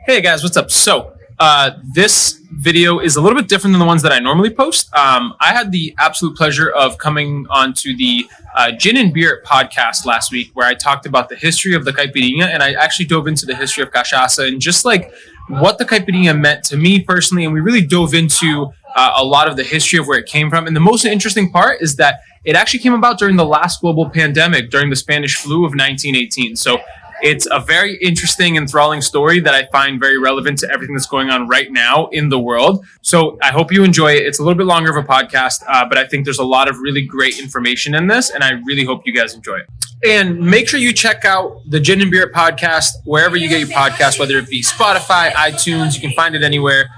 Hey guys, what's up? This video is a little bit different than the ones that I normally post. I had the absolute pleasure of coming onto the Gin and Beer podcast last week, where I talked about the history of the Caipirinha, and I actually dove into the history of Cachaça and just like what the Caipirinha meant to me personally. And we really dove into a lot of the history of where it came from. And the most interesting part is that it actually came about during the last global pandemic, during the Spanish flu of 1918. So it's a very interesting, enthralling story that I find very relevant to everything that's going on right now in the world. So I hope you enjoy it. It's a little bit longer of a podcast, but I think there's a lot of really great information in this, and I really hope you guys enjoy it. And make sure you check out the Gin and Beer podcast wherever you get your podcast, whether it be Spotify, iTunes, you can find it anywhere.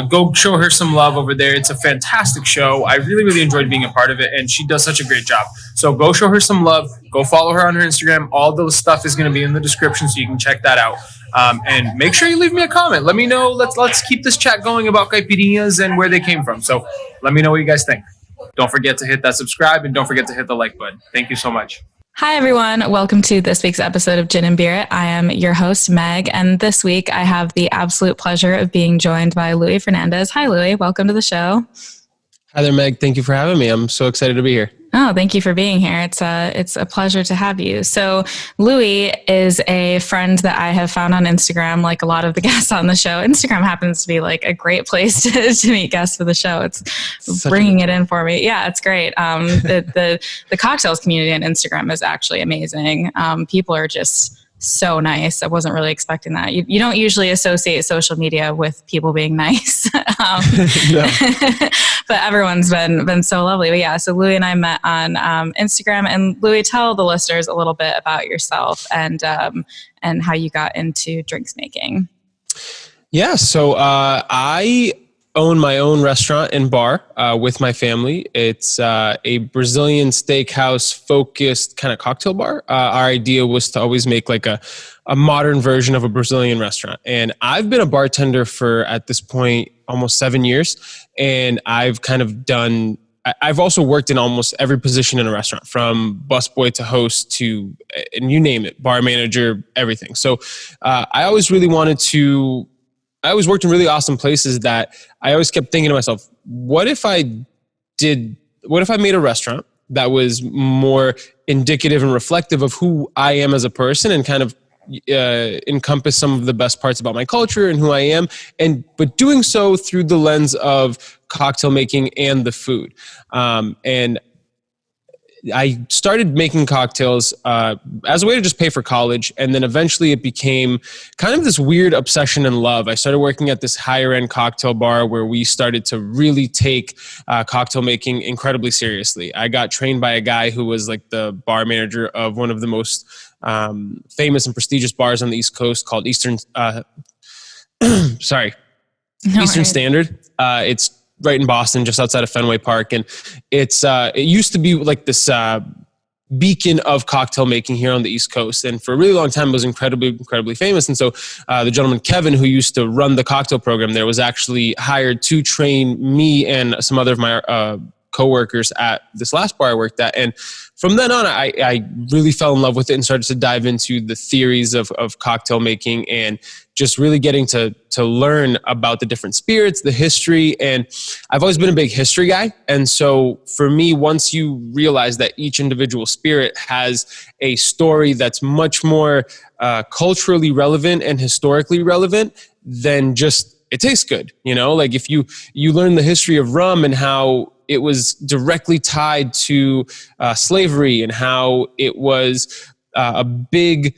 Go show her some love over there. It's a fantastic show. I really, really enjoyed being a part of it, and she does such a great job. So go show her some love. Go follow her on her Instagram. All those stuff is going to be in the description, so you can check that out. And make sure you leave me a comment. Let me know. Let's keep this chat going about caipirinhas and where they came from. So let me know what you guys think. Don't forget to hit that subscribe, and don't forget to hit the like button. Thank you so much. Hi, everyone. Welcome to this week's episode of Gin and Beer. I am your host, Meg, and this week I have the absolute pleasure of being joined by Louis Fernandez. Hi, Louis. Welcome to the show. Hi there, Meg. Thank you for having me. I'm so excited to be here. Oh, thank you for being here. It's a pleasure to have you. So Louis is a friend that I have found on Instagram, like a lot of the guests on the show. Instagram happens to be like a great place to meet guests for the show. It's bringing it in for me. Yeah, it's great. The cocktails community on Instagram is actually amazing. People are just so nice. I wasn't really expecting that. You don't usually associate social media with people being nice. But everyone's been so lovely. But yeah, so Louis and I met on Instagram. And Louis, tell the listeners a little bit about yourself and how you got into drinks making. Yeah, so I own my own restaurant and bar with my family. It's a Brazilian steakhouse focused kind of cocktail bar. Our idea was to always make like a modern version of a Brazilian restaurant. And I've been a bartender for, at this point, almost 7 years. And I've I've also worked in almost every position in a restaurant, from busboy to host to, and you name it, bar manager, everything. So I always worked in really awesome places that I always kept thinking to myself, what if I made a restaurant that was more indicative and reflective of who I am as a person, and kind of encompass some of the best parts about my culture and who I am, but doing so through the lens of cocktail making and the food. And I started making cocktails as a way to just pay for college. And then eventually it became kind of this weird obsession and love. I started working at this higher end cocktail bar where we started to really take cocktail making incredibly seriously. I got trained by a guy who was like the bar manager of one of the most famous and prestigious bars on the East Coast called Eastern Standard. It's right in Boston, just outside of Fenway Park. And it used to be like this beacon of cocktail making here on the East Coast. And for a really long time, it was incredibly, incredibly famous. And so the gentleman, Kevin, who used to run the cocktail program there, was actually hired to train me and some other of my coworkers at this last bar I worked at. And from then on, I really fell in love with it and started to dive into the theories of cocktail making, and just really getting to learn about the different spirits, the history. And I've always been a big history guy. And so for me, once you realize that each individual spirit has a story that's much more culturally relevant and historically relevant than just it tastes good, like if you learn the history of rum and how it was directly tied to slavery, and how it was a big,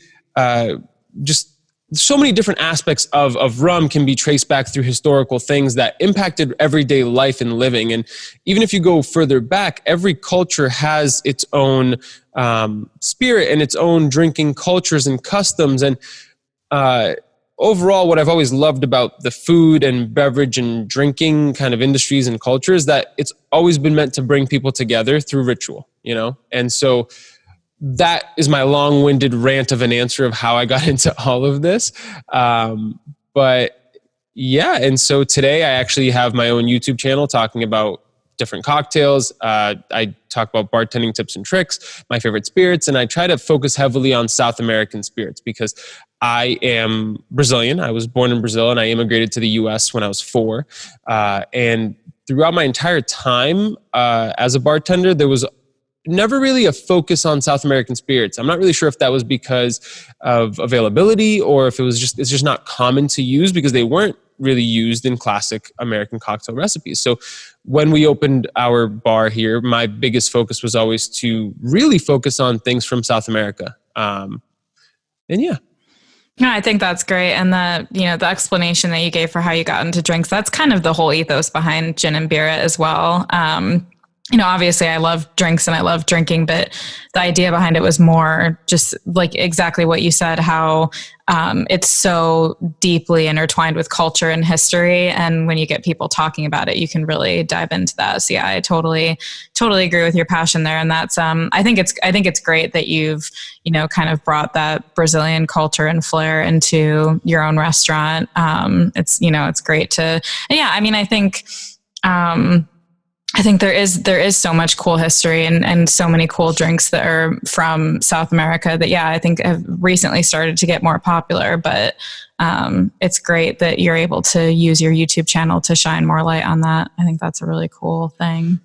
just so many different aspects of rum can be traced back through historical things that impacted everyday life and living. And even if you go further back, every culture has its own spirit and its own drinking cultures and customs. And overall, what I've always loved about the food and beverage and drinking kind of industries and culture is that it's always been meant to bring people together through ritual, And so that is my long-winded rant of an answer of how I got into all of this. But yeah, and so today I actually have my own YouTube channel talking about different cocktails. I talk about bartending tips and tricks, my favorite spirits, and I try to focus heavily on South American spirits because I am Brazilian. I was born in Brazil and I immigrated to the US when I was 4. And throughout my entire time as a bartender, there was never really a focus on South American spirits. I'm not really sure if that was because of availability or if it's just not common to use because they weren't really used in classic American cocktail recipes. So when we opened our bar here, my biggest focus was always to really focus on things from South America. And yeah. No, I think that's great. And the explanation that you gave for how you got into drinks, that's kind of the whole ethos behind Gin and Birra as well. Obviously I love drinks and I love drinking, but the idea behind it was more just like exactly what you said, how it's so deeply intertwined with culture and history. And when you get people talking about it, you can really dive into that. So yeah, I totally agree with your passion there. And that's, I think it's great that you've, kind of brought that Brazilian culture and flair into your own restaurant. It's great to, yeah, I mean, I think there is so much cool history and so many cool drinks that are from South America that, yeah, I think have recently started to get more popular, but it's great that you're able to use your YouTube channel to shine more light on that. I think that's a really cool thing.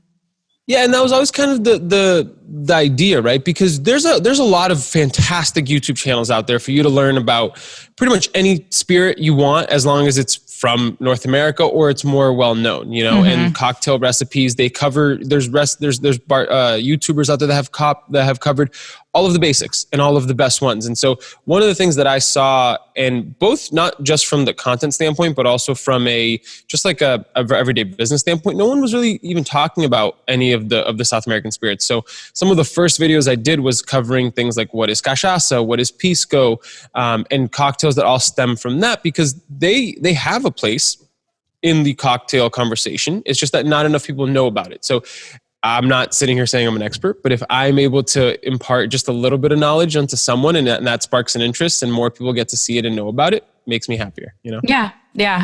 Yeah, and that was always kind of the idea, right? Because there's a lot of fantastic YouTube channels out there for you to learn about pretty much any spirit you want, as long as it's from North America or it's more well known, and cocktail recipes. They cover there's YouTubers out there that have covered all of the basics and all of the best ones. And so one of the things that I saw, and both not just from the content standpoint, but also from a everyday business standpoint, no one was really even talking about any of the South American spirits. So some of the first videos I did was covering things like what is cachaça, what is pisco, and cocktails that all stem from that, because they have a place in the cocktail conversation. It's just that not enough people know about it. So I'm not sitting here saying I'm an expert, but if I'm able to impart just a little bit of knowledge onto someone and that sparks an interest and more people get to see it and know about it, makes me happier, Yeah,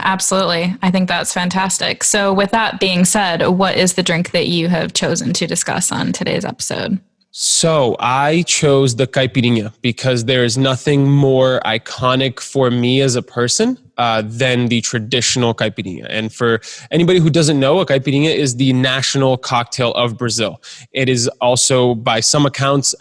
absolutely. I think that's fantastic. So with that being said, what is the drink that you have chosen to discuss on today's episode? So I chose the Caipirinha because there is nothing more iconic for me as a person than the traditional Caipirinha. And for anybody who doesn't know, a Caipirinha is the national cocktail of Brazil. It is also, by some accounts,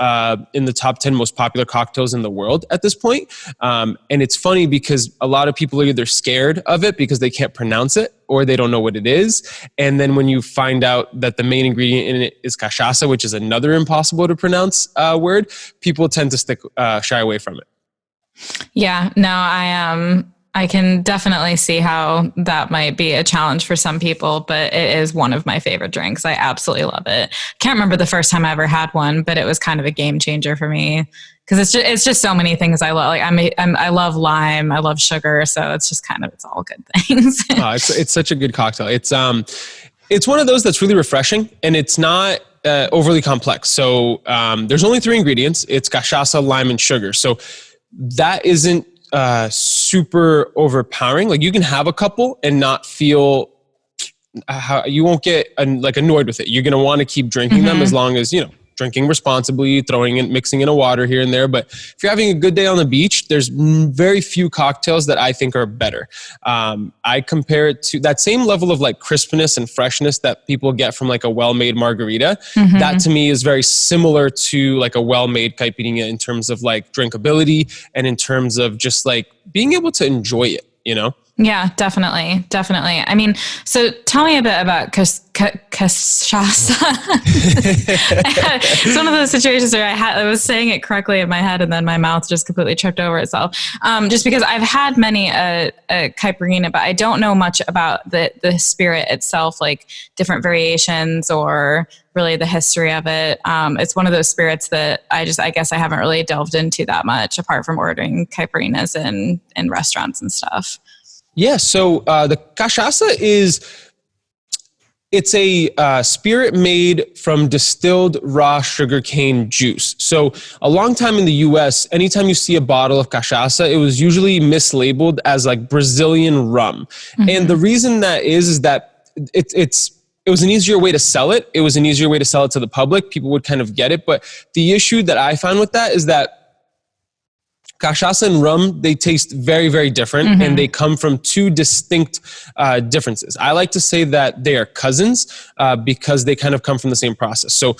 in the top 10 most popular cocktails in the world at this point. And it's funny because a lot of people are either scared of it because they can't pronounce it or they don't know what it is. And then when you find out that the main ingredient in it is cachaça, which is another impossible to pronounce word, people tend to shy away from it. Yeah, no, I can definitely see how that might be a challenge for some people, but it is one of my favorite drinks. I absolutely love it. Can't remember the first time I ever had one, but it was kind of a game changer for me because it's just so many things I love. Like I love lime, I love sugar, so it's all good things. It's such a good cocktail. It's one of those that's really refreshing, and it's not overly complex. So there's only 3 ingredients. It's cachaça, lime, and sugar. So that isn't super overpowering. Like you can have a couple and not feel you won't get annoyed with it. You're going to want to keep drinking them as long as, drinking responsibly, mixing in a water here and there. But if you're having a good day on the beach, there's very few cocktails that I think are better. I compare it to that same level of crispness and freshness that people get from a well-made margarita. That to me is very similar to a well-made caipirinha in terms of drinkability and in terms of just being able to enjoy it, Yeah, definitely. I mean, so tell me a bit about cachaça. It's one of those situations where I was saying it correctly in my head and then my mouth just completely tripped over itself. Just because I've had many a caipirinha, but I don't know much about the spirit itself, like different variations or really the history of it. It's one of those spirits that I guess I haven't really delved into that much apart from ordering caipirinhas in restaurants and stuff. Yeah, so the cachaça it's a spirit made from distilled raw sugarcane juice. So a long time in the US, anytime you see a bottle of cachaça, it was usually mislabeled as Brazilian rum. And the reason that is that it was an easier way to sell it. It was an easier way to sell it to the public. People would kind of get it. But the issue that I found with that is that cachaça and rum, they taste very, very different, and they come from two distinct differences. I like to say that they are cousins because they kind of come from the same process. So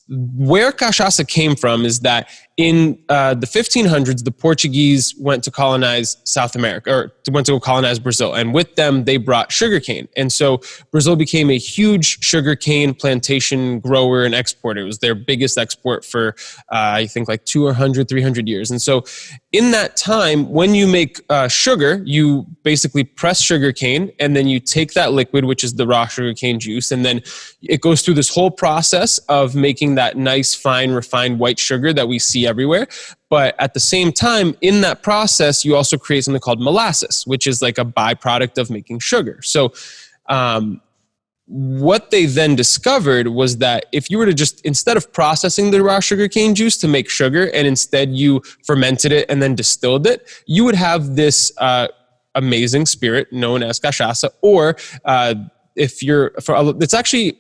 where cachaça came from is that in the 1500s, the Portuguese went to colonize South America, or went to colonize Brazil. And with them, they brought sugarcane. And so Brazil became a huge sugarcane plantation grower and exporter. It was their biggest export for, I think, like 200, 300 years. And so in that time, when you make sugar, you basically press sugarcane, and then you take that liquid, which is the raw sugarcane juice, and then it goes through this whole process of making that nice, fine, refined white sugar that we see everywhere. But at the same time, in that process, you also create something called molasses, which is like a byproduct of making sugar. So what they then discovered was that if you were to just, instead of processing the raw sugarcane juice to make sugar, and instead you fermented it and then distilled it, you would have this amazing spirit known as cachaça. Or it's actually,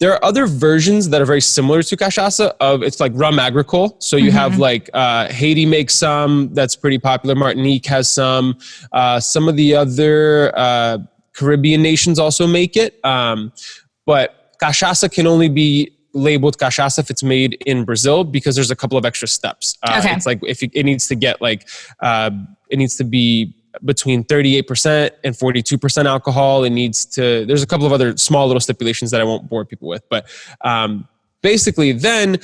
there are other versions that are very similar to cachaça it's like rum agricole. So you have like Haiti makes some that's pretty popular. Martinique has some of the other Caribbean nations also make it. But cachaça can only be labeled cachaça if it's made in Brazil, because there's a couple of extra steps. It's like it needs to get like, it needs to be between 38% and 42% alcohol. There's a couple of other small little stipulations that I won't bore people with. But basically then,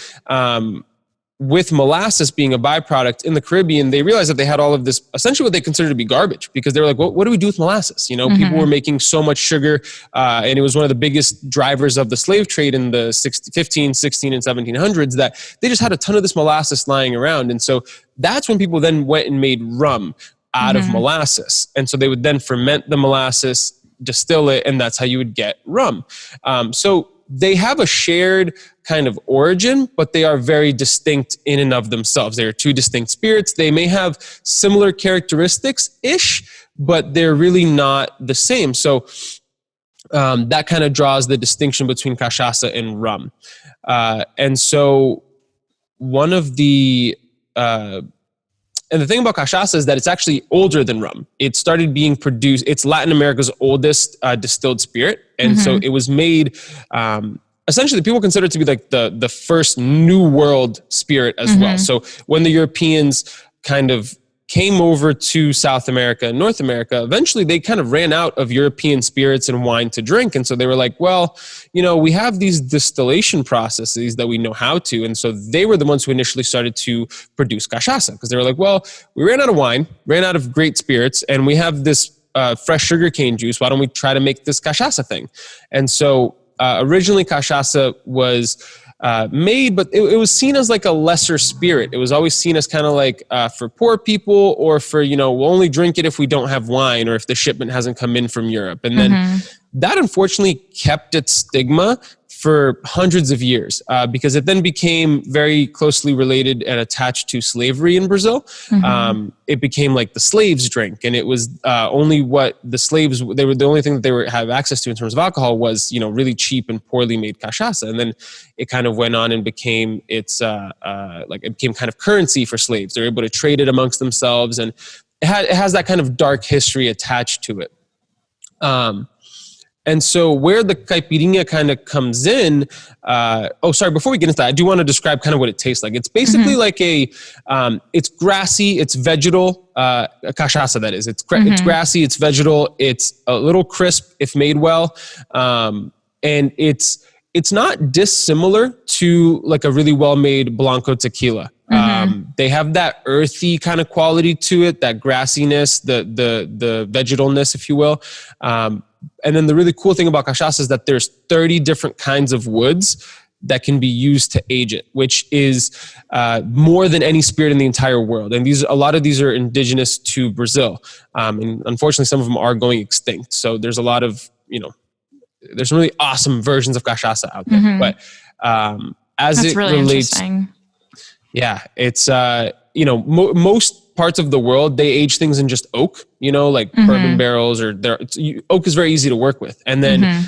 with molasses being a byproduct in the Caribbean, they realized that they had all of this, essentially what they considered to be garbage, because they were like, what do we do with molasses? You know, people were making so much sugar, and it was one of the biggest drivers of the slave trade in the 15, 16, and 1700s, that they just had a ton of this molasses lying around. And so that's when people then went and made rum out of molasses. And so they would then ferment the molasses, distill it, and that's how you would get rum. So they have a shared kind of origin, but they are very distinct in and of themselves. They are two distinct spirits. They may have similar characteristics-ish, but they're really not the same. So that kind of draws the distinction between cachaça and rum. And so one of the... And the thing about cachaça is that it's actually older than rum. It started being produced, it's Latin America's oldest distilled spirit. And so it was made, essentially people consider it to be like the first New World spirit as well. So when the Europeans kind of came over to South America and North America, eventually they kind of ran out of European spirits and wine to drink. And so they were like, well, you know, we have these distillation processes that we know how to. And so they were the ones who initially started to produce cachaça, because they were like, well, we ran out of wine, ran out of great spirits, and we have this fresh sugarcane juice. Why don't we try to make this cachaça thing? And so originally cachaça was made, but it was seen as like a lesser spirit. It was always seen as kind of like for poor people, or for, you know, we'll only drink it if we don't have wine, or if the shipment hasn't come in from Europe. And then that unfortunately kept its stigma for hundreds of years, because it then became very closely related and attached to slavery in Brazil. It became like the slaves' drink, and it was only what the slaves, they were the only thing that they have access to in terms of alcohol was, you know, really cheap and poorly made cachaça. And then it kind of went on and became it became kind of currency for slaves. They're able to trade it amongst themselves, and it has that kind of dark history attached to it. And so where the caipirinha kind of comes in, before we get into that, I do want to describe kind of what it tastes like. It's basically like it's grassy, it's vegetal, cachaça that is. It's grassy, it's vegetal, it's a little crisp if made well. And it's not dissimilar to like a really well-made Blanco tequila. They have that earthy kind of quality to it, that grassiness, the vegetalness, if you will. And then the really cool thing about cachaça is that there's 30 different kinds of woods that can be used to age it, which is more than any spirit in the entire world. And a lot of these are indigenous to Brazil. And unfortunately, some of them are going extinct. So there's a lot of, you know, there's some really awesome versions of cachaça out there. But as That's it really relates... interesting. Yeah, it's most parts of the world, they age things in just oak, like bourbon barrels, or oak is very easy to work with. And then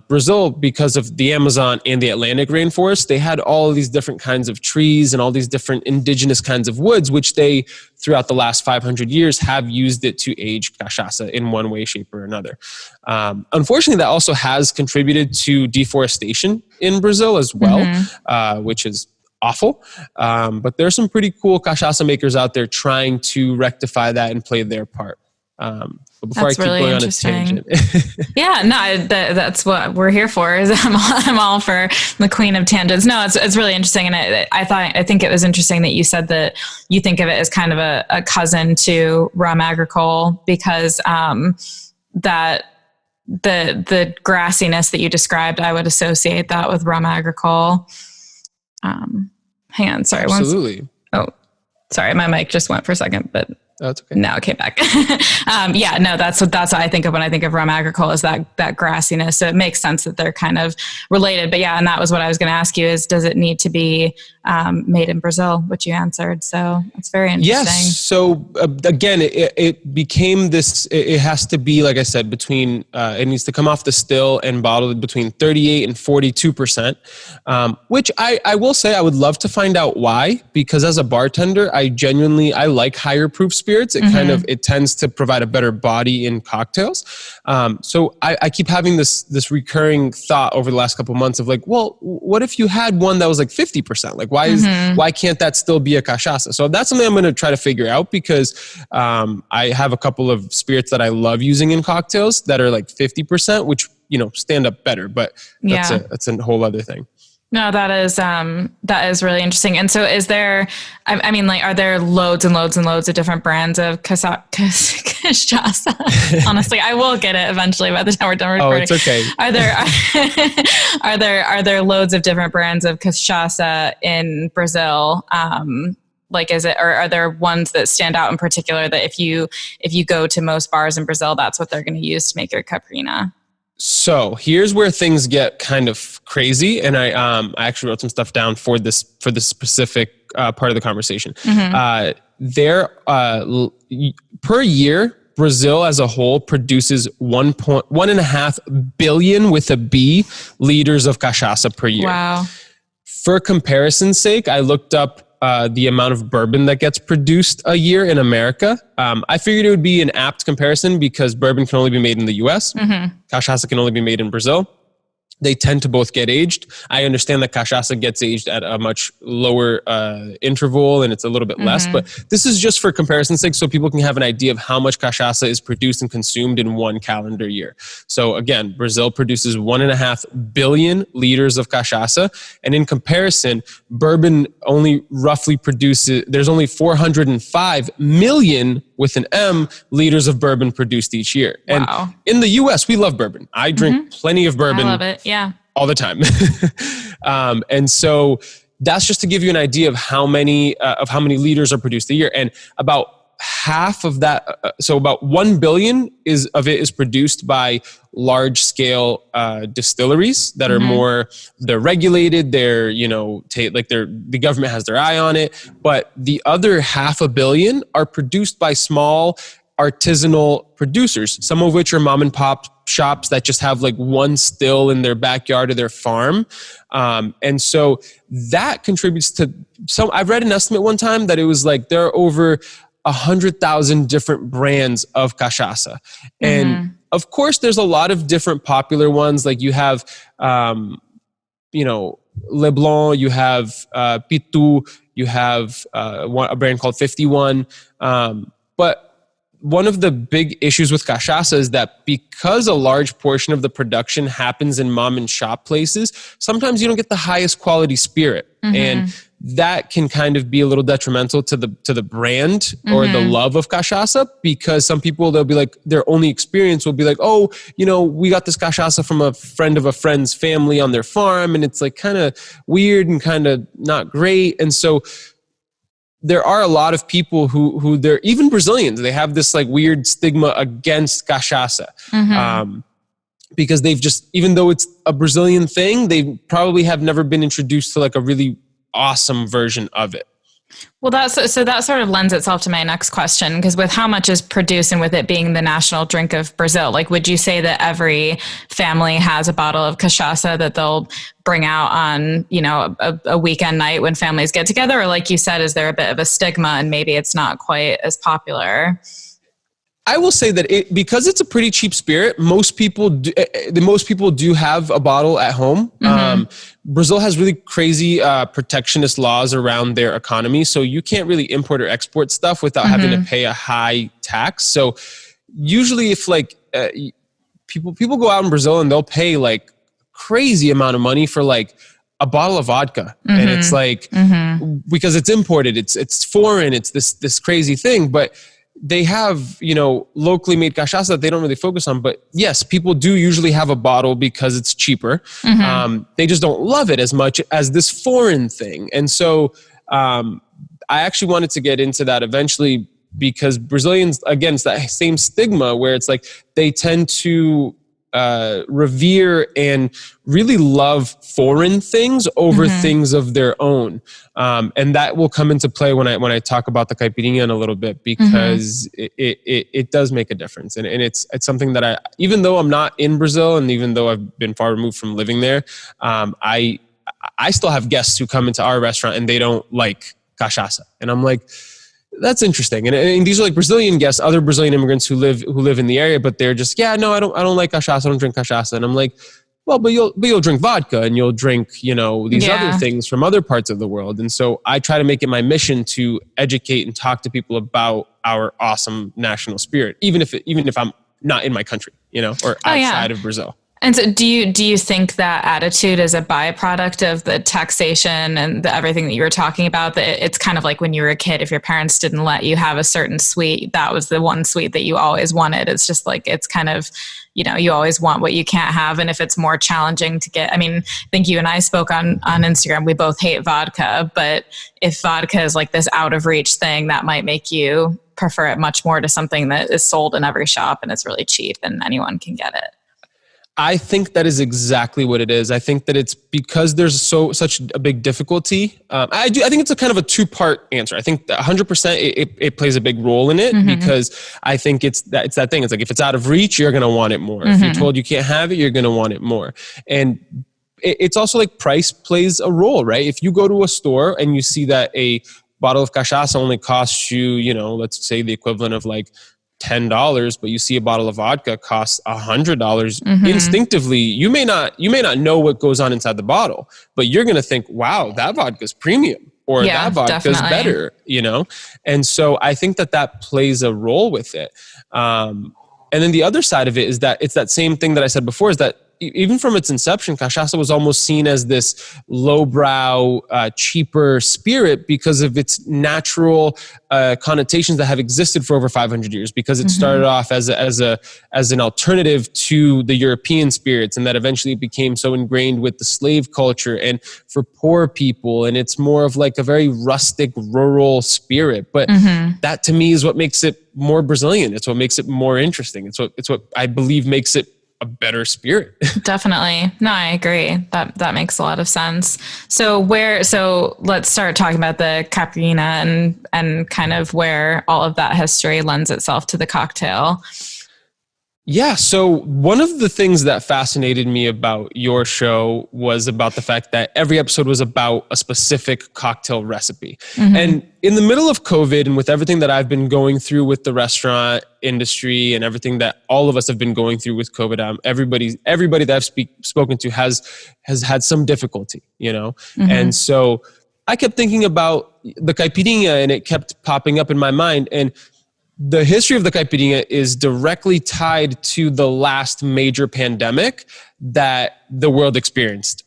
Brazil, because of the Amazon and the Atlantic rainforest, they had all of these different kinds of trees and all these different indigenous kinds of woods, which they, throughout the last 500 years, have used it to age cachaça in one way, shape, or another. Unfortunately, that also has contributed to deforestation in Brazil as well, which is awful. But there's some pretty cool cachaça makers out there trying to rectify that and play their part. But before That's I keep really going interesting. on a tangent. Yeah, no, that's what we're here for. Is I'm all for the queen of tangents. No, it's really interesting, and I think it was interesting that you said that you think of it as kind of a cousin to rum agricole, because that the grassiness that you described, I would associate that with rum agricole. Hang on, sorry. Absolutely. Sorry, my mic just went for a second, but that's okay. Now it came back. Yeah, no, that's what I think of when I think of rum agricole, is that grassiness. So it makes sense that they're kind of related. But yeah, and that was what I was going to ask you, is does it need to be made in Brazil, which you answered. So it's very interesting. Yes. So again, it became this, it has to be, like I said, between, it needs to come off the still and bottled between 38 and 42%, which I will say I would love to find out why, because as a bartender, I like higher proof spirits. It tends to provide a better body in cocktails. So I keep having this recurring thought over the last couple of months of like, well, what if you had one that was like 50%? Like why can't that still be a cachaça? So that's something I'm going to try to figure out, because I have a couple of spirits that I love using in cocktails that are like 50%, which, stand up better, but that's a whole other thing. No, that is really interesting. And so is there, I mean, like, are there loads and loads and loads of different brands of cachaça? Honestly, I will get it eventually by the time we're done recording. Oh, it's okay. Are there loads of different brands of cachaça in Brazil? Like, or are there ones that stand out in particular that if you go to most bars in Brazil, that's what they're going to use to make your caipirinha? So here's where things get kind of crazy, and I actually wrote some stuff down for this specific part of the conversation. Per year, Brazil as a whole produces 1.5 billion with a B liters of cachaça per year. Wow. For comparison's sake, I looked up the amount of bourbon that gets produced a year in America. I figured it would be an apt comparison because bourbon can only be made in the US. Cachaça can only be made in Brazil. They tend to both get aged. I understand that cachaça gets aged at a much lower interval and it's a little bit less, but this is just for comparison's sake so people can have an idea of how much cachaça is produced and consumed in one calendar year. So again, Brazil produces 1.5 billion liters of cachaça, and in comparison, bourbon only roughly produces, there's only 405 million with an M liters of bourbon produced each year. And in the US, we love bourbon. I drink plenty of bourbon. I love it. Yeah. All the time. And so that's just to give you an idea of how many liters are produced a year. And about half of that, so about 1 billion of it is produced by large scale distilleries that are they're regulated, the government has their eye on it. But the other 500 million are produced by small artisanal producers, some of which are mom and pop shops that just have like one still in their backyard of their farm. And so that contributes to I've read an estimate one time that it was like there are over 100,000 different brands of cachaça. And of course, there's a lot of different popular ones. Like you have, Le Blanc, you have Pitu, you have a brand called 51. But one of the big issues with cachaça is that because a large portion of the production happens in mom and shop places, sometimes you don't get the highest quality spirit. And that can kind of be a little detrimental to the brand or the love of cachaça, because some people, they'll be like, their only experience will be like, oh, we got this cachaça from a friend of a friend's family on their farm. And it's like kind of weird and kind of not great. And so there are a lot of people who they're even Brazilians. They have this like weird stigma against cachaça because they've just, even though it's a Brazilian thing, they probably have never been introduced to like a really awesome version of it. Well, that sort of lends itself to my next question, because with how much is produced and with it being the national drink of Brazil, like, would you say that every family has a bottle of cachaça that they'll bring out on, a weekend night when families get together? Or like you said, is there a bit of a stigma and maybe it's not quite as popular? I will say that because it's a pretty cheap spirit, most people do have a bottle at home. Brazil has really crazy protectionist laws around their economy, so you can't really import or export stuff without having to pay a high tax. So usually, if like people go out in Brazil and they'll pay like crazy amount of money for like a bottle of vodka, and it's like because it's imported, it's foreign, it's this crazy thing, but they have, locally made cachaça that they don't really focus on. But yes, people do usually have a bottle because it's cheaper. They just don't love it as much as this foreign thing. And so I actually wanted to get into that eventually, because Brazilians, again, it's that same stigma where it's like they tend to revere and really love foreign things over things of their own, and that will come into play when I talk about the caipirinha in a little bit, because it does make a difference, and it's something that even though I'm not in Brazil and even though I've been far removed from living there, I still have guests who come into our restaurant and they don't like cachaça, and I'm like, that's interesting. And these are like Brazilian guests, other Brazilian immigrants who live in the area, but they're just, I don't like cachaça, I don't drink cachaça. And I'm like, well, but you'll drink vodka and you'll drink, these other things from other parts of the world. And so I try to make it my mission to educate and talk to people about our awesome national spirit, even if I'm not in my country, or outside of Brazil. And so do you think that attitude is a byproduct of the taxation and everything that you were talking about? That it's kind of like when you were a kid, if your parents didn't let you have a certain sweet, that was the one sweet that you always wanted. It's just like, it's kind of, you always want what you can't have. And if it's more challenging to get, I think you and I spoke on Instagram, we both hate vodka, but if vodka is like this out of reach thing, that might make you prefer it much more to something that is sold in every shop and it's really cheap and anyone can get it. I think that is exactly what it is. I think that it's because there's such a big difficulty. I think it's a kind of a two-part answer. I think that 100% it plays a big role in it, because I think it's that thing. It's like, if it's out of reach, you're going to want it more. If you're told you can't have it, you're going to want it more. And it's also like price plays a role, right? If you go to a store and you see that a bottle of cachaça only costs you, let's say the equivalent of like $10, but you see a bottle of vodka costs $100, instinctively, you may not know what goes on inside the bottle, but you're going to think, wow, that vodka's premium, or that vodka's better, And so I think that plays a role with it. And then the other side of it is that it's that same thing that I said before, is that even from its inception, cachaça was almost seen as this lowbrow, cheaper spirit because of its natural connotations that have existed for over 500 years. Because it started off as an alternative to the European spirits, and that eventually became so ingrained with the slave culture and for poor people. And it's more of like a very rustic, rural spirit. But that to me is what makes it more Brazilian. It's what makes it more interesting. It's what I believe makes it a better spirit. Definitely. No, I agree. That makes a lot of sense. So let's start talking about the caipirinha and kind of where all of that history lends itself to the cocktail. Yeah. So one of the things that fascinated me about your show was about the fact that every episode was about a specific cocktail recipe. And in the middle of COVID, and with everything that I've been going through with the restaurant industry and everything that all of us have been going through with COVID, everybody that I've spoken to has had some difficulty, And so I kept thinking about the caipirinha, and it kept popping up in my mind. And the history of the caipirinha is directly tied to the last major pandemic that the world experienced.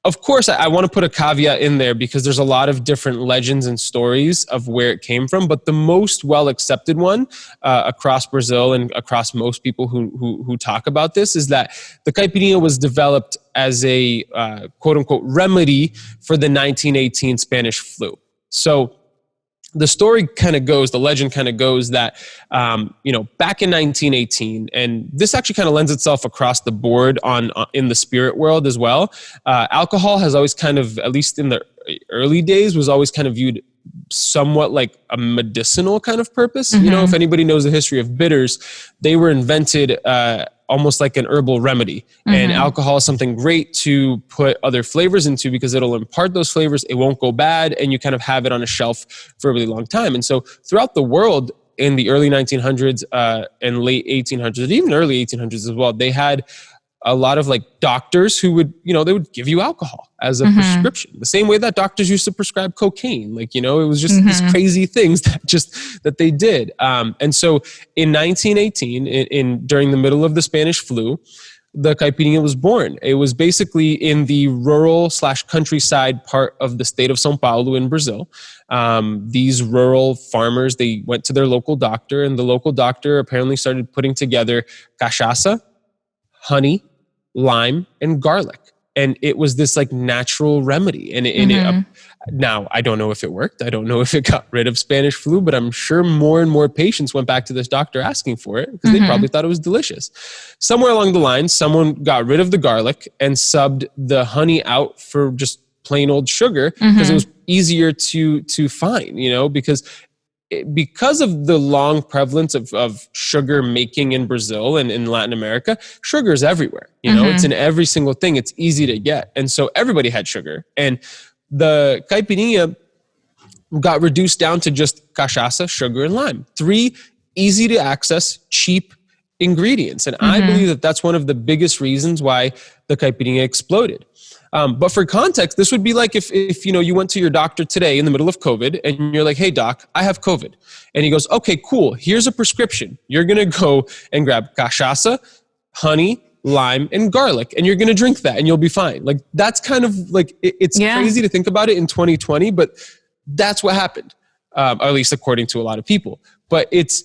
Of course, I want to put a caveat in there because there's a lot of different legends and stories of where it came from, but the most well-accepted one across Brazil and across most people who talk about this is that the caipirinha was developed as a quote-unquote remedy for the 1918 Spanish flu. So the story kind of goes, the legend kind of goes that, back in 1918, and this actually kind of lends itself across the board in the spirit world as well. Alcohol has always kind of, at least in the early days was always kind of viewed somewhat like a medicinal kind of purpose. You know, if anybody knows the history of bitters, they were invented almost like an herbal remedy. And alcohol is something great to put other flavors into because it'll impart those flavors. It won't go bad, and you kind of have it on a shelf for a really long time. And so throughout the world in the early 1900s and late 1800s, and even early 1800s as well, they had a lot of like doctors who would, you know, they would give you alcohol as a prescription, the same way that doctors used to prescribe cocaine. Like, you know, it was just these crazy things that they did. And so in 1918, during the middle of the Spanish flu, the Caipirinha was born. It was basically in the rural / countryside part of the state of São Paulo in Brazil. These rural farmers, they went to their local doctor, and the local doctor apparently started putting together cachaça, honey, lime, and garlic. And it was this like natural remedy. And now I don't know if it worked. I don't know if it got rid of Spanish flu, but I'm sure more and more patients went back to this doctor asking for it because they probably thought it was delicious. Somewhere along the line, someone got rid of the garlic and subbed the honey out for just plain old sugar because it was easier to find, you know, because of the long prevalence of sugar making in Brazil and in Latin America, sugar is everywhere. You know, it's in every single thing. It's easy to get. And so everybody had sugar. And the Caipirinha got reduced down to just cachaça, sugar, and lime. 3 easy to access, cheap ingredients. And I believe that that's one of the biggest reasons why the Caipirinha exploded. But for context, this would be like if you know, you went to your doctor today in the middle of COVID and you're like, hey doc, I have COVID. And he goes, okay, cool. Here's a prescription. You're going to go and grab cachaça, honey, lime, and garlic, and you're going to drink that and you'll be fine. Like that's kind of like, it's crazy to think about it in 2020, but that's what happened. Or at least according to a lot of people, but it's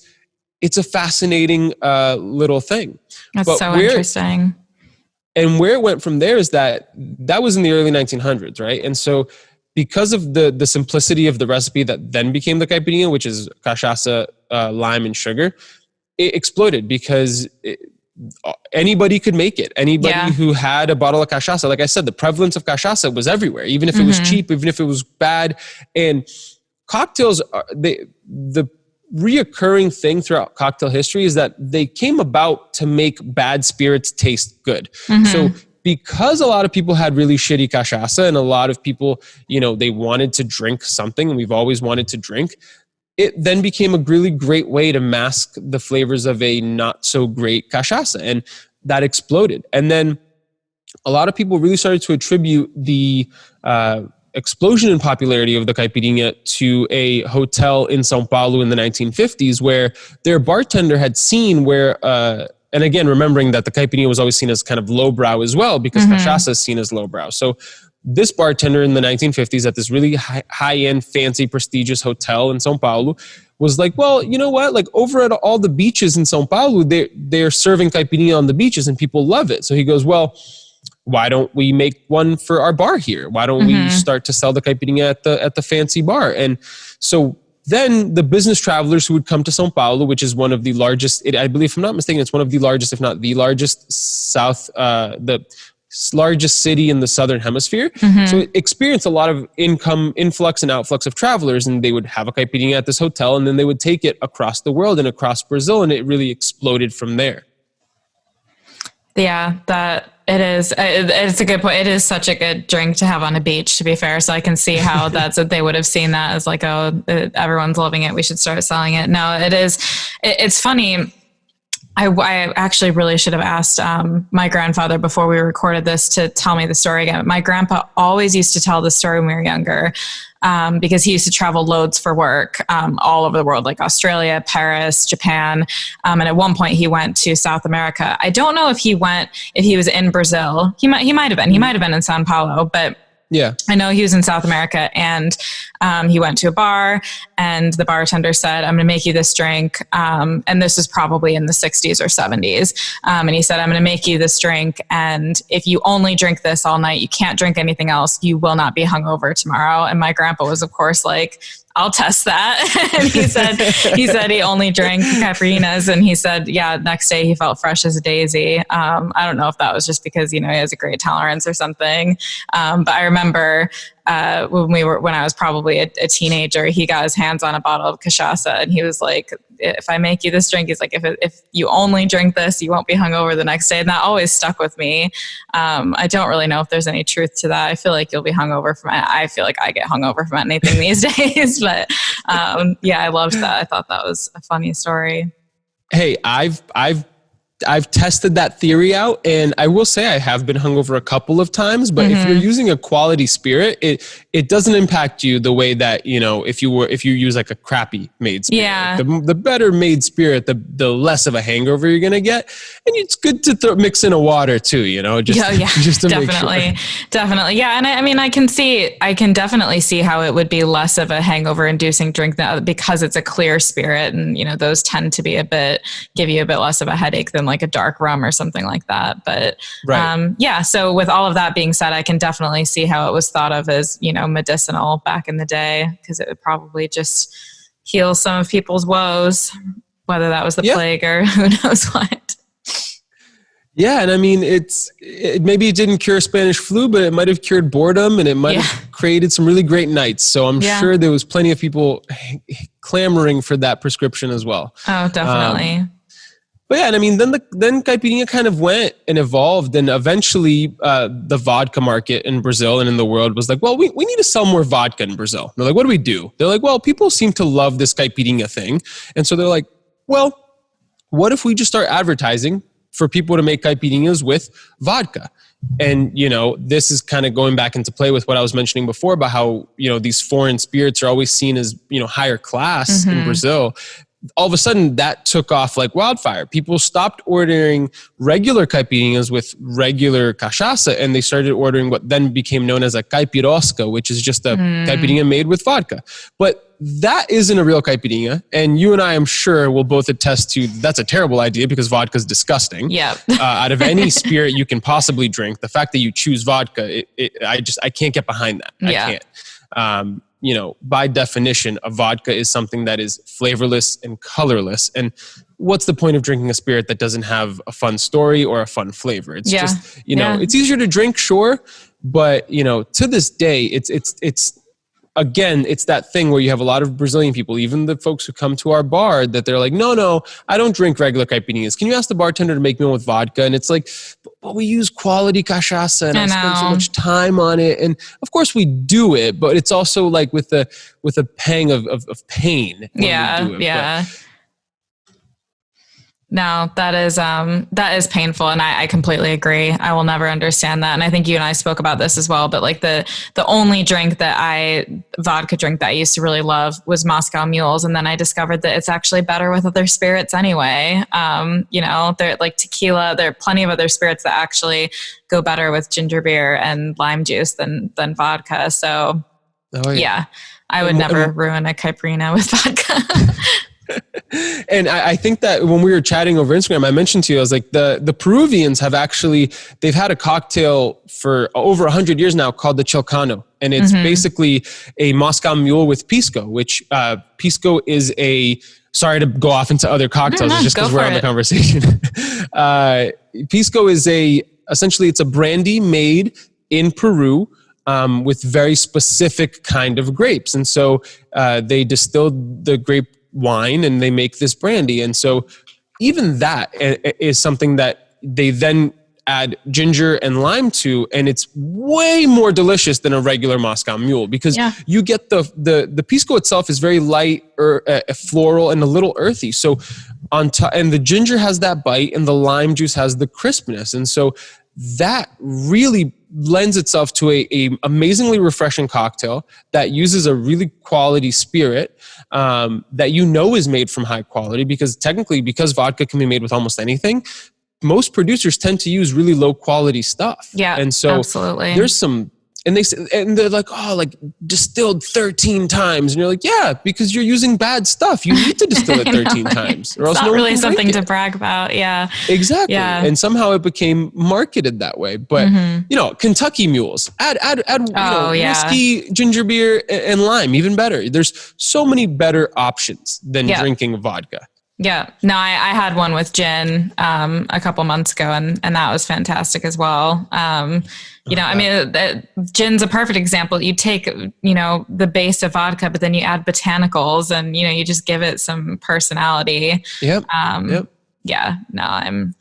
a fascinating little thing. That's so interesting. And where it went from there is that was in the early 1900s, right? And so because of the simplicity of the recipe that then became the Caipirinha, which is cachaça, lime, and sugar, it exploded because anybody could make it. Anybody who had a bottle of cachaça, like I said, the prevalence of cachaça was everywhere, even if it was cheap, even if it was bad. And cocktails, the reoccurring thing throughout cocktail history is that they came about to make bad spirits taste good. So because a lot of people had really shitty cachaça and a lot of people, you know, they wanted to drink something, and we've always wanted to drink, it then became a really great way to mask the flavors of a not so great cachaça, and that exploded. And then a lot of people really started to attribute the explosion in popularity of the Caipirinha to a hotel in São Paulo in the 1950s, where their bartender had seen where, and again, remembering that the Caipirinha was always seen as kind of lowbrow as well, because cachaça is seen as lowbrow. So this bartender in the 1950s at this really high-end, fancy, prestigious hotel in São Paulo was like, well, you know what? Like over at all the beaches in São Paulo, they're serving Caipirinha on the beaches and people love it. So he goes, well, why don't we make one for our bar here? Why don't we start to sell the Caipirinha at the fancy bar? And so then the business travelers who would come to São Paulo, which is one of the largest, I believe, if I'm not mistaken, it's one of the largest, if not the largest the largest city in the Southern Hemisphere. So it experienced a lot of influx and outflux of travelers, and they would have a Caipirinha at this hotel, and then they would take it across the world and across Brazil, and it really exploded from there. Yeah, it is. It's a good point. It is such a good drink to have on a beach, to be fair. So I can see how that's what they would have seen that as like, oh, everyone's loving it, we should start selling it. No, it is. It's funny. I actually really should have asked my grandfather before we recorded this to tell me the story again. My grandpa always used to tell the story when we were younger because he used to travel loads for work all over the world, like Australia, Paris, Japan. And at one point he went to South America. I don't know if he was in Brazil. He might have been. He might have been in Sao Paulo, but yeah, I know he was in South America, and he went to a bar, and the bartender said, I'm going to make you this drink. And this was probably in the 60s or 70s. And he said, I'm going to make you this drink. And if you only drink this all night, you can't drink anything else. You will not be hungover tomorrow. And my grandpa was, of course, like, I'll test that. And he said he only drank caipirinhas, and he said, yeah, next day he felt fresh as a daisy. I don't know if that was just because, he has a great tolerance or something. But I remember when I was probably a teenager, he got his hands on a bottle of cachaça, and he was like, if I make you this drink, he's like, if you only drink this, you won't be hungover the next day. And that always stuck with me. I don't really know if there's any truth to that. I feel like you'll be hungover from it. I feel like I get hungover from anything these days, but yeah, I loved that. I thought that was a funny story. Hey, I've tested that theory out, and I will say I have been hungover a couple of times, but if you're using a quality spirit, it doesn't impact you the way that, if you use like a crappy made spirit. Yeah. The better made spirit, the less of a hangover you're going to get. And it's good to mix in a water too, just to definitely, make sure. Definitely. Yeah. And I can definitely see how it would be less of a hangover inducing drink because it's a clear spirit, and, those tend to give you a bit less of a headache than like a dark rum or something like that. But right. So with all of that being said, I can definitely see how it was thought of as, medicinal back in the day, because it would probably just heal some of people's woes, whether that was the plague or who knows what. Yeah. And I mean, maybe it didn't cure Spanish flu, but it might have cured boredom, and it might have created some really great nights. So I'm sure there was plenty of people clamoring for that prescription as well. Oh, definitely. But yeah, and I mean, then caipirinha kind of went and evolved, and eventually the vodka market in Brazil and in the world was like, well, we need to sell more vodka in Brazil. They're like, what do we do? They're like, well, people seem to love this caipirinha thing. And so they're like, well, what if we just start advertising for people to make caipirinhas with vodka? And, this is kind of going back into play with what I was mentioning before about how, these foreign spirits are always seen as, higher class in Brazil. All of a sudden that took off like wildfire. People stopped ordering regular caipirinhas with regular cachaça, and they started ordering what then became known as a caipirosca, which is just a caipirinha made with vodka. But that isn't a real caipirinha. And you and I, I'm sure, will both attest to that's a terrible idea, because vodka is disgusting. Yeah. Out of any spirit you can possibly drink, the fact that you choose vodka, I can't get behind that. Yeah. I can't. By definition, a vodka is something that is flavorless and colorless. And what's the point of drinking a spirit that doesn't have a fun story or a fun flavor? It's just, it's easier to drink, sure. But, to this day, it's again, it's that thing where you have a lot of Brazilian people, even the folks who come to our bar, that they're like, no, I don't drink regular caipirinhas. Can you ask the bartender to make me one with vodka? And it's like, but we use quality cachaça, and I spend so much time on it. And of course we do it, but it's also like with a pang of pain. Yeah. We do it. Yeah. No, that is painful. And I completely agree. I will never understand that. And I think you and I spoke about this as well, but like the only vodka drink that I used to really love was Moscow Mules. And then I discovered that it's actually better with other spirits anyway. They're like tequila. There are plenty of other spirits that actually go better with ginger beer and lime juice than vodka. So I would never ruin a caipirinha with vodka. And I think that when we were chatting over Instagram, I mentioned to you, I was like, the Peruvians they've had a cocktail for over 100 years now called the Chilcano. And it's basically a Moscow Mule with pisco, which pisco is sorry to go off into other cocktails, just because we're on the conversation. Pisco is essentially it's a brandy made in Peru, with very specific kind of grapes. And so they distilled the grape wine and they make this brandy. And so even that is something that they then add ginger and lime to, and it's way more delicious than a regular Moscow Mule, because you get the pisco itself is very light or floral and a little earthy. So on top, and the ginger has that bite and the lime juice has the crispness. And so that really lends itself to a amazingly refreshing cocktail that uses a really quality spirit that is made from high quality, because vodka can be made with almost anything, most producers tend to use really low quality stuff. Yeah, and so absolutely. There's some And they're like, oh, like distilled 13 times. And you're like, yeah, because you're using bad stuff. You need to distill it 13 times. Or else not no really one can something drink to it. brag about. Yeah. Exactly. Yeah. And somehow it became marketed that way. But, Kentucky mules, add whiskey, ginger beer, and lime, even better. There's so many better options than drinking vodka. Yeah, no, I had one with gin a couple months ago, and that was fantastic as well. Gin's a perfect example. You take, the base of vodka, but then you add botanicals, and you just give it some personality. Yep. Yeah. No,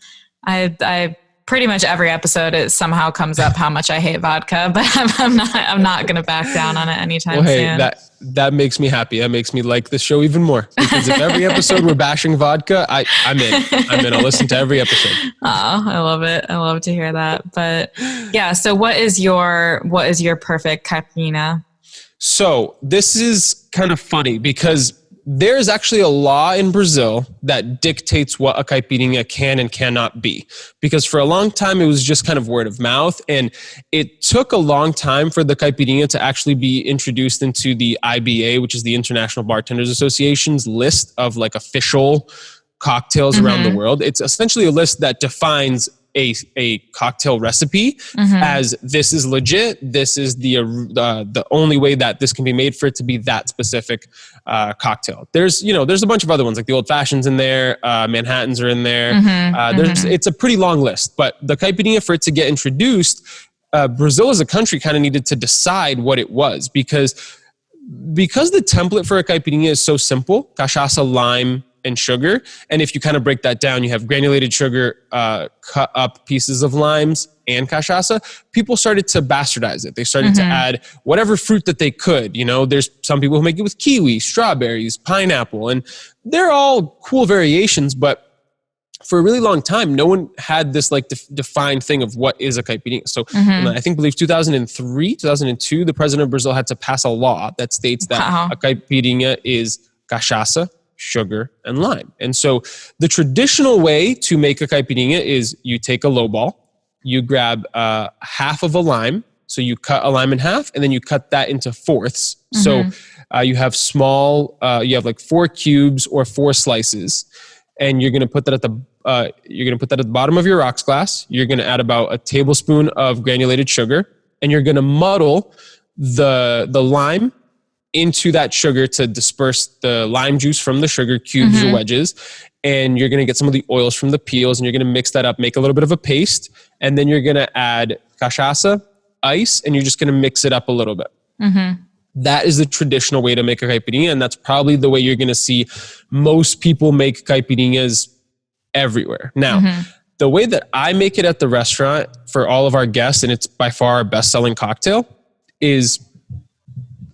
I pretty much every episode it somehow comes up how much I hate vodka, but I'm not going to back down on it anytime soon. That makes me happy. That makes me like the show even more, because if every episode we're bashing vodka, I'm in. I'll listen to every episode. Oh, I love it. I love to hear that. But yeah, so what is your perfect caipirinha? So this is kind of funny because there's actually a law in Brazil that dictates what a caipirinha can and cannot be. Because for a long time, it was just kind of word of mouth. And it took a long time for the caipirinha to actually be introduced into the IBA, which is the International Bartenders Association's list of like official cocktails around the world. It's essentially a list that defines a cocktail recipe as this is legit. This is the only way that this can be made for it to be that specific cocktail. There's a bunch of other ones like the old fashions in there, Manhattans are in there. It's a pretty long list, but the caipirinha, for it to get introduced, Brazil as a country kind of needed to decide what it was, because the template for a caipirinha is so simple: cachaça, lime, and sugar. And if you kind of break that down, you have granulated sugar, cut up pieces of limes, and cachaça. People started to bastardize it. They started to add whatever fruit that they could. There's some people who make it with kiwi, strawberries, pineapple, and they're all cool variations. But for a really long time, no one had this like defined thing of what is a caipirinha. So I believe 2003, 2002, the president of Brazil had to pass a law that states that a caipirinha is cachaça, sugar, and lime. And so the traditional way to make a caipirinha is you take a low ball, you grab half of a lime. So you cut a lime in half, and then you cut that into fourths. So you have you have like 4 cubes or 4 slices, and you're going to put that at the bottom of your rocks glass. You're going to add about a tablespoon of granulated sugar, and you're going to muddle the lime into that sugar to disperse the lime juice from the sugar cubes or wedges. And you're going to get some of the oils from the peels, and you're going to mix that up, make a little bit of a paste. And then you're going to add cachaça, ice, and you're just going to mix it up a little bit. That is the traditional way to make a caipirinha. And that's probably the way you're going to see most people make caipirinhas everywhere. Now, the way that I make it at the restaurant for all of our guests, and it's by far our best-selling cocktail, is,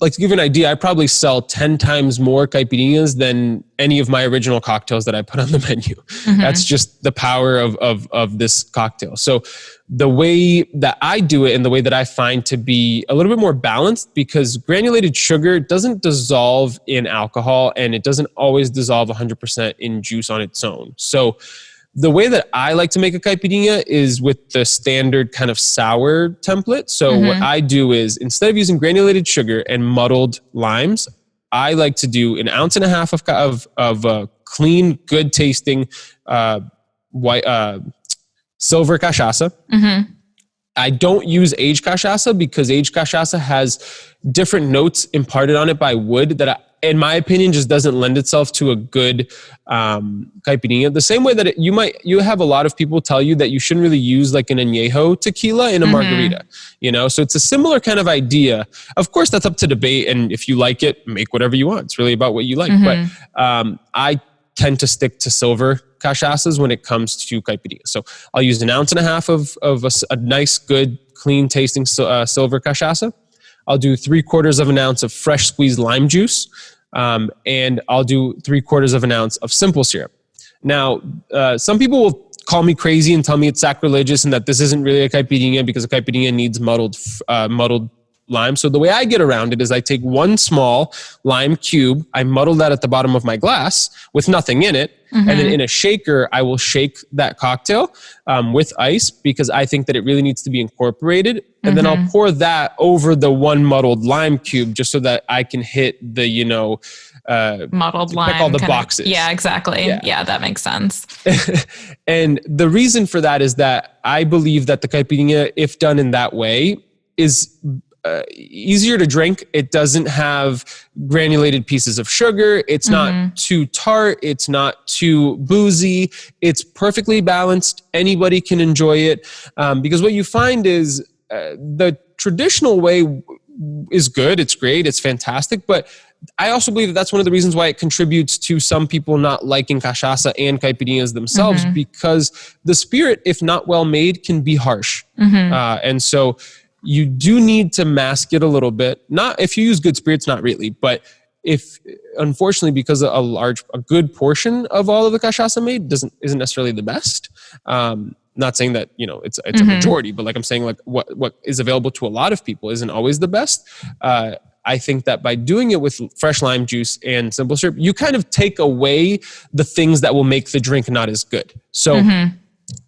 like, to give you an idea, I probably sell 10 times more caipirinhas than any of my original cocktails that I put on the menu. That's just the power of this cocktail. So the way that I do it, and the way that I find to be a little bit more balanced, because granulated sugar doesn't dissolve in alcohol, and it doesn't always dissolve 100% in juice on its own. So the way that I like to make a caipirinha is with the standard kind of sour template. So what I do is, instead of using granulated sugar and muddled limes, I like to do 1.5 ounces of clean, good tasting white silver cachaça. I don't use aged cachaça because aged cachaça has different notes imparted on it by wood that, in my opinion, just doesn't lend itself to a good caipirinha. The same way that you have a lot of people tell you that you shouldn't really use like an añejo tequila in a margarita, So it's a similar kind of idea. Of course, that's up to debate, and if you like it, make whatever you want. It's really about what you like. But I tend to stick to silver cachaças when it comes to caipirinha. So I'll use 1.5 ounces of a nice, good, clean tasting silver cachaça. I'll do 3/4 ounce of fresh squeezed lime juice, and I'll do 3/4 ounce of simple syrup. Now, some people will call me crazy and tell me it's sacrilegious and that this isn't really a caipirinha because a caipirinha needs muddled lime. So the way I get around it is I take one small lime cube, I muddle that at the bottom of my glass with nothing in it. And then in a shaker, I will shake that cocktail with ice because I think that it really needs to be incorporated. And then I'll pour that over the one muddled lime cube just so that I can hit the, muddled lime. Check all the boxes. Yeah, exactly. Yeah, that makes sense. And the reason for that is that I believe that the caipirinha, if done in that way, is easier to drink. It doesn't have granulated pieces of sugar. It's not too tart. It's not too boozy. It's perfectly balanced. Anybody can enjoy it. Because what you find is the traditional way is good. It's great. It's fantastic. But I also believe that that's one of the reasons why it contributes to some people not liking cachaça and caipirinhas themselves, because the spirit, if not well made, can be harsh. And so you do need to mask it a little bit. Not if you use good spirits, not really, but if unfortunately, because a good portion of all of the cachaça made isn't necessarily the best. Not saying that, it's a majority, but like I'm saying, like what is available to a lot of people isn't always the best. I think that by doing it with fresh lime juice and simple syrup, you kind of take away the things that will make the drink not as good. So,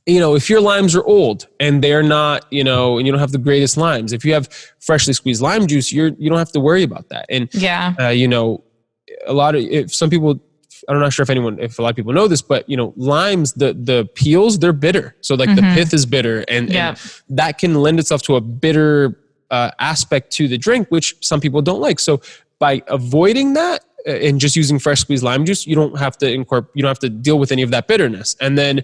if your limes are old and they're not, and you don't have the greatest limes, if you have freshly squeezed lime juice, you don't have to worry about that. And, some people, I'm not sure if a lot of people know this, but limes, the peels, they're bitter. So like the pith is bitter and that can lend itself to a bitter aspect to the drink, which some people don't like. So by avoiding that and just using fresh squeezed lime juice, you don't have to deal with any of that bitterness. And then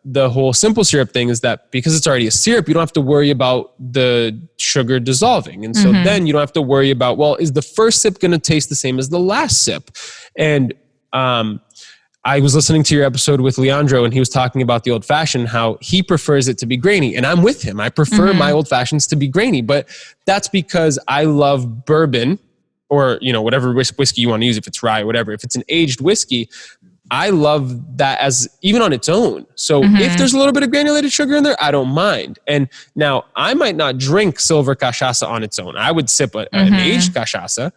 the whole simple syrup thing is that because it's already a syrup, you don't have to worry about the sugar dissolving. And so then you don't have to worry about, well, is the first sip going to taste the same as the last sip? And I was listening to your episode with Leandro and he was talking about the old fashioned, how he prefers it to be grainy. And I'm with him. I prefer my old fashions to be grainy, but that's because I love bourbon or, whatever whiskey you want to use, if it's rye or whatever. If it's an aged whiskey, I love that as even on its own. So if there's a little bit of granulated sugar in there, I don't mind. And now I might not drink silver cachaça on its own. I would sip an aged cachaça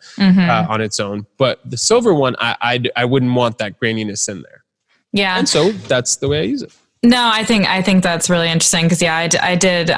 on its own, but the silver one, I wouldn't want that graininess in there. Yeah. And so that's the way I use it. No, I think that's really interesting because I did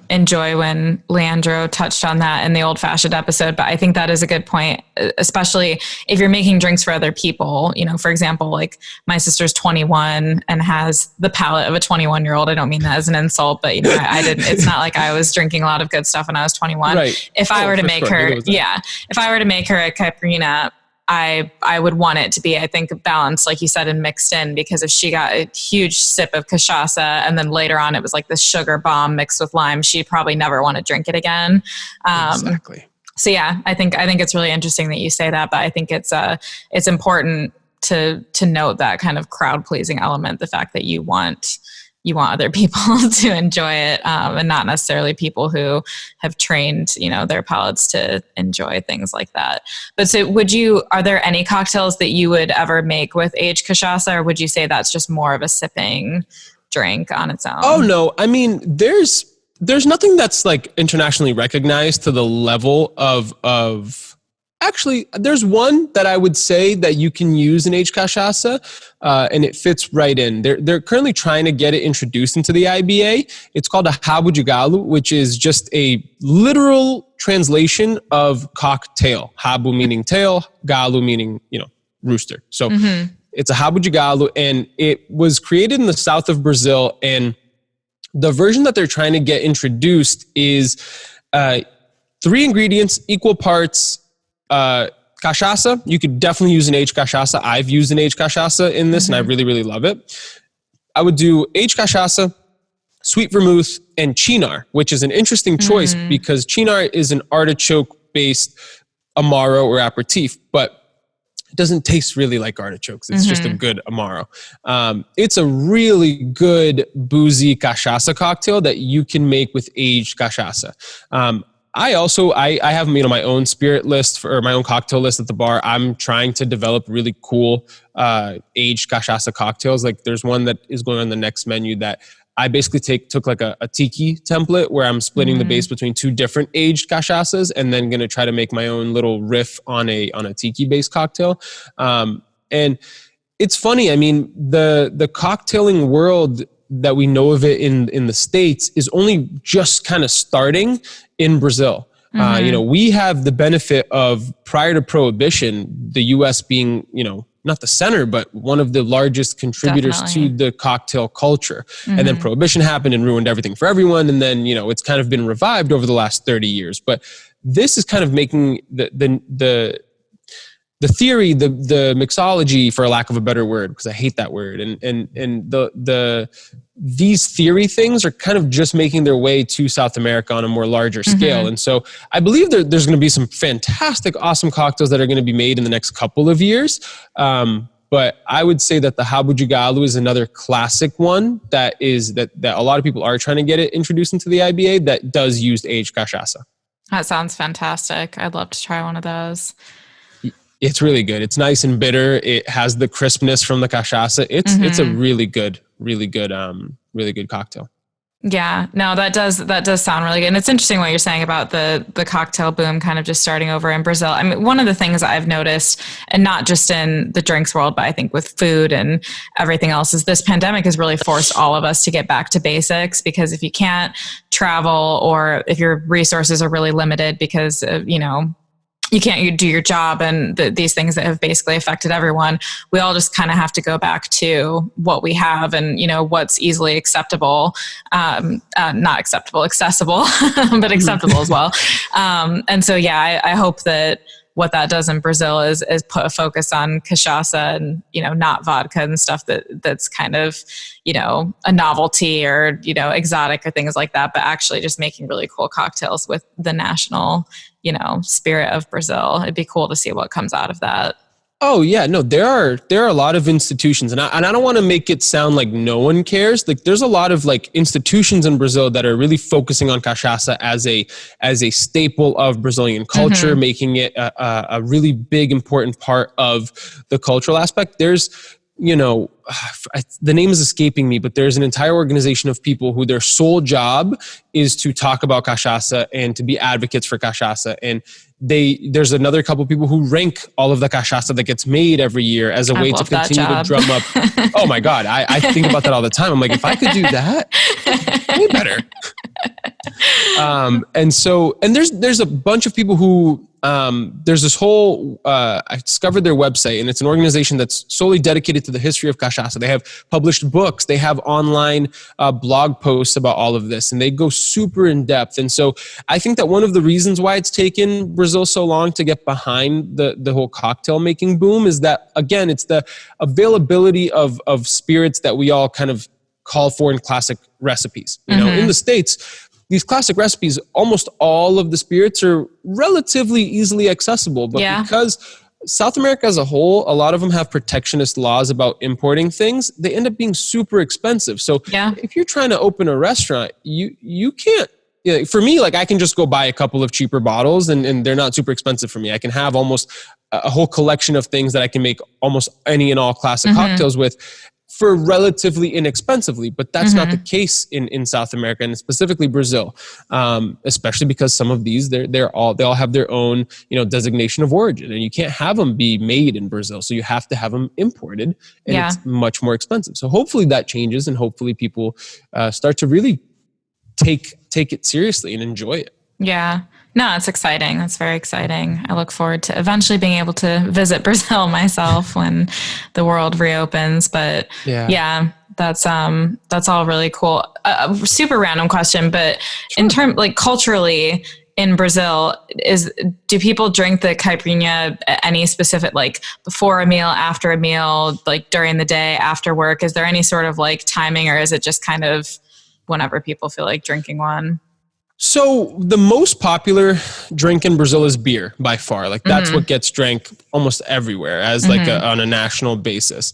enjoy when Leandro touched on that in the old fashioned episode, but I think that is a good point, especially if you're making drinks for other people. For example, like my sister's 21 and has the palate of a 21-year-old. I don't mean that as an insult, but I didn't. It's not like I was drinking a lot of good stuff when I was 21. Right. If I were to make her a caipirinha, I would want it to be, I think, balanced, like you said, and mixed in, because if she got a huge sip of cachaça and then later on it was like this sugar bomb mixed with lime, she'd probably never want to drink it again. Exactly. So yeah, I think it's really interesting that you say that, but I think it's important to note that kind of crowd pleasing element, the fact that you want other people to enjoy it, and not necessarily people who have trained, their palates to enjoy things like that. But so are there any cocktails that you would ever make with aged cachaça, or would you say that's just more of a sipping drink on its own? Oh no. I mean, there's nothing that's like internationally recognized to the level of actually, there's one that I would say that you can use in aged cachaça, and it fits right in. They're currently trying to get it introduced into the IBA. It's called a rabo de galo, which is just a literal translation of cocktail. Rabo meaning tail, galo meaning, rooster. So it's a rabo de galo, and it was created in the south of Brazil. And the version that they're trying to get introduced is 3 ingredients, equal parts. Cachaça, you could definitely use an aged cachaça. I've used an aged cachaça in this and I really, really love it. I would do aged cachaça, sweet vermouth, and chinar, which is an interesting choice because chinar is an artichoke-based amaro or aperitif, but it doesn't taste really like artichokes. It's just a good amaro. It's a really good boozy cachaça cocktail that you can make with aged cachaça. I have my own spirit list or my own cocktail list at the bar. I'm trying to develop really cool aged cachaça cocktails. Like there's one that is going on the next menu that I basically took like a tiki template where I'm splitting the base between two different aged cachaças, and then going to try to make my own little riff on a tiki based cocktail. And it's funny. I mean, the cocktailing world that we know of it in the States is only just kind of starting in Brazil. We have the benefit of, prior to Prohibition, the U.S. being, not the center, but one of the largest contributors to the cocktail culture. And then Prohibition happened and ruined everything for everyone. And then, it's kind of been revived over the last 30 years. But this is kind of making the theory, the mixology, for lack of a better word, because I hate that word, and these theory things are kind of just making their way to South America on a more larger scale. And so I believe there's going to be some fantastic, awesome cocktails that are going to be made in the next couple of years. But I would say that the Habujigalu is another classic one that a lot of people are trying to get it introduced into the IBA that does use aged cachaça. That sounds fantastic. I'd love to try one of those. It's really good. It's nice and bitter. It has the crispness from the cachaça. It's a really good cocktail. Yeah, no, that does sound really good. And it's interesting what you're saying about the cocktail boom kind of just starting over in Brazil. I mean, one of the things I've noticed, and not just in the drinks world, but I think with food and everything else, is this pandemic has really forced all of us to get back to basics, because if you can't travel, or if your resources are really limited because of, you can't do your job, and these things that have basically affected everyone, we all just kind of have to go back to what we have and, what's easily acceptable, not acceptable, accessible, but acceptable as well. And so, yeah, I hope that what that does in Brazil is put a focus on cachaça and, not vodka and stuff that's kind of, a novelty or, exotic or things like that, but actually just making really cool cocktails with the national, spirit of Brazil. It'd be cool to see what comes out of that. Oh yeah, no, there are a lot of institutions, and I don't want to make it sound like no one cares. Like, there's a lot of institutions in Brazil that are really focusing on cachaça as a staple of Brazilian culture, making it a really big, important part of the cultural aspect. There's, the name is escaping me, but there's an entire organization of people who their sole job is to talk about cachaça and to be advocates for cachaça. And there's another couple of people who rank all of the cachaça that gets made every year as a way to continue to drum up. Oh my God. I think about that all the time. I'm like, if I could do that, way better. And there's a bunch of people who, there's this whole, I discovered their website, and it's an organization that's solely dedicated to the history of cachaça. They have published books, they have online blog posts about all of this, and they go super in depth. And so I think that one of the reasons why it's taken Brazil so long to get behind the whole cocktail making boom is that, again, it's the availability of spirits that we all kind of call for in classic recipes. In the States, these classic recipes, almost all of the spirits are relatively easily accessible, but because South America as a whole, a lot of them have protectionist laws about importing things, they end up being super expensive. So if you're trying to open a restaurant, you can't, for me, I can just go buy a couple of cheaper bottles and they're not super expensive for me. I can have almost a whole collection of things that I can make almost any and all classic cocktails with for relatively inexpensively, but that's not the case in South America, and specifically Brazil, especially because some of these they all have their own designation of origin, and you can't have them be made in Brazil, so you have to have them imported, and it's much more expensive. So hopefully that changes, and hopefully people start to really take it seriously and enjoy it. Yeah. No, it's exciting. That's very exciting. I look forward to eventually being able to visit Brazil myself when the world reopens. But yeah that's all really cool. Super random question, but in terms culturally in Brazil, do people drink the caipirinha at any specific, before a meal, after a meal, during the day, after work? Is there any sort of timing, or is it just kind of whenever people feel like drinking one? So the most popular drink in Brazil is beer by far. That's what gets drank almost everywhere as on a national basis.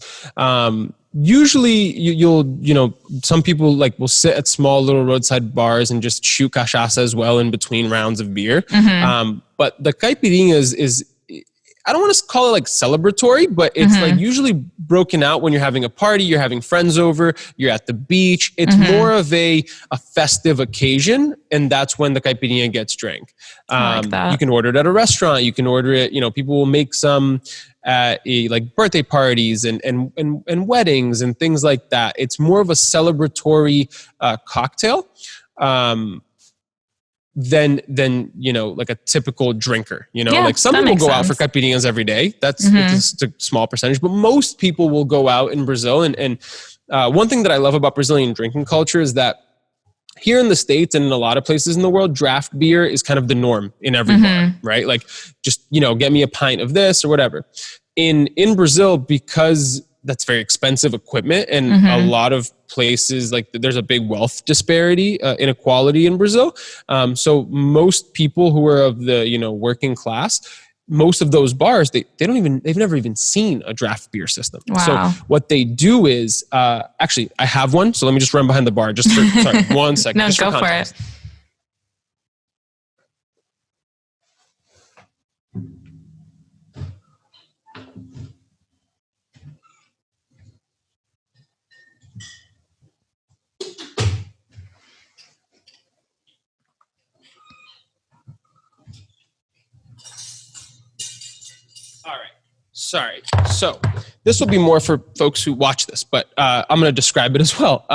Usually you'll some people will sit at small little roadside bars and just shoot cachaça as well in between rounds of beer. But the caipirinha is I don't want to call it like celebratory, but it's like usually broken out when you're having a party, you're having friends over, you're at the beach. It's more of a festive occasion, and that's when the caipirinha gets drank. I like that. You can order it at a restaurant. You can order it. People will make some at like birthday parties and weddings and things like that. It's more of a celebratory cocktail. Than like a typical drinker, like some people go out for caipirinhas every day. That's it's a small percentage, but most people will go out in Brazil. And one thing that I love about Brazilian drinking culture is that here in the States and in a lot of places in the world, draft beer is kind of the norm in every bar, right? Like just, get me a pint of this or whatever. In Brazil, because that's very expensive equipment, and a lot of places, like there's a big wealth disparity, inequality in Brazil. So most people who are of the working class, most of those bars they've never even seen a draft beer system. Wow. So what they do is actually I have one. So let me just run behind the bar just for sorry 1 second. No, go for it. All right. Sorry. So this will be more for folks who watch this, but I'm going to describe it as well.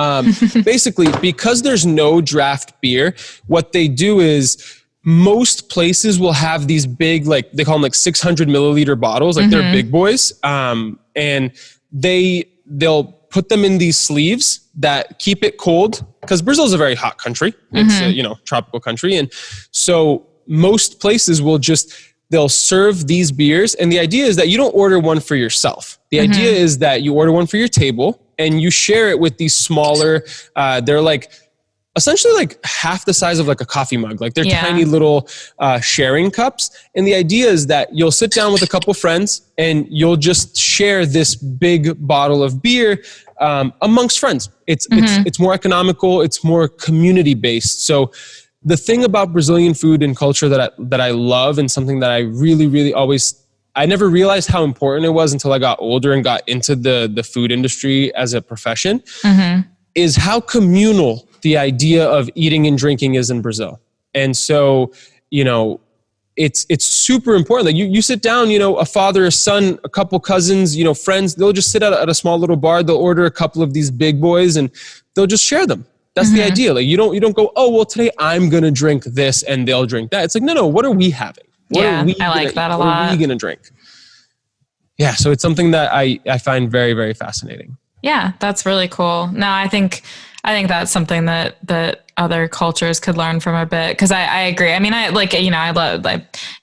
Basically, because there's no draft beer, what they do is most places will have these big, like they call them like 600 milliliter bottles, like they're big boys. And they'll put them in these sleeves that keep it cold, because Brazil is a very hot country. It's a tropical country. And so most places will they'll serve these beers. And the idea is that you don't order one for yourself. The idea is that you order one for your table and you share it with these smaller, they're like essentially like half the size of like a coffee mug. Like they're tiny little sharing cups. And the idea is that you'll sit down with a couple friends and you'll just share this big bottle of beer amongst friends. It's more economical. It's more community based. So the thing about Brazilian food and culture that I love, and something that I really, really I never realized how important it was until I got older and got into the food industry as a profession, is how communal the idea of eating and drinking is in Brazil. And so, it's super important. Like you sit down, a father, a son, a couple cousins, friends, they'll just sit at a small little bar. They'll order a couple of these big boys and they'll just share them. That's the idea. Like you don't go, oh, well, today I'm going to drink this and they'll drink that. It's like, no, what are we having? I like that a lot. What are we going to drink? Yeah. So it's something that I find very, very fascinating. Yeah, that's really cool. No, I think that's something that other cultures could learn from a bit. Cause I agree. I mean, I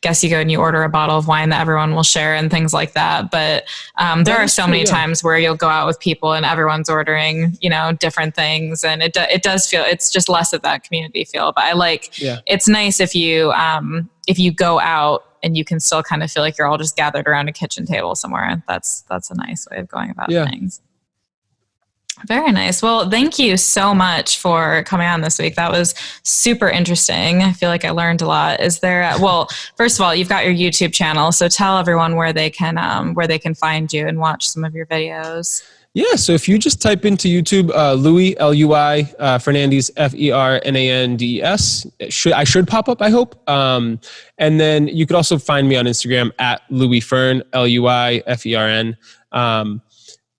guess you go and you order a bottle of wine that everyone will share and things like that. But there are so many times where you'll go out with people and everyone's ordering, different things. And it does feel, it's just less of that community feel. But it's nice if you go out and you can still kind of feel like you're all just gathered around a kitchen table somewhere. That's a nice way of going about things. Very nice. Well, thank you so much for coming on this week. That was super interesting. I feel like I learned a lot. First of all, you've got your YouTube channel, so tell everyone where they can find you and watch some of your videos. Yeah, so if you just type into YouTube, Louis, Lui, Fernandes, Fernandes, I should pop up, I hope. And then you could also find me on Instagram at Louis Fern, LuiFern.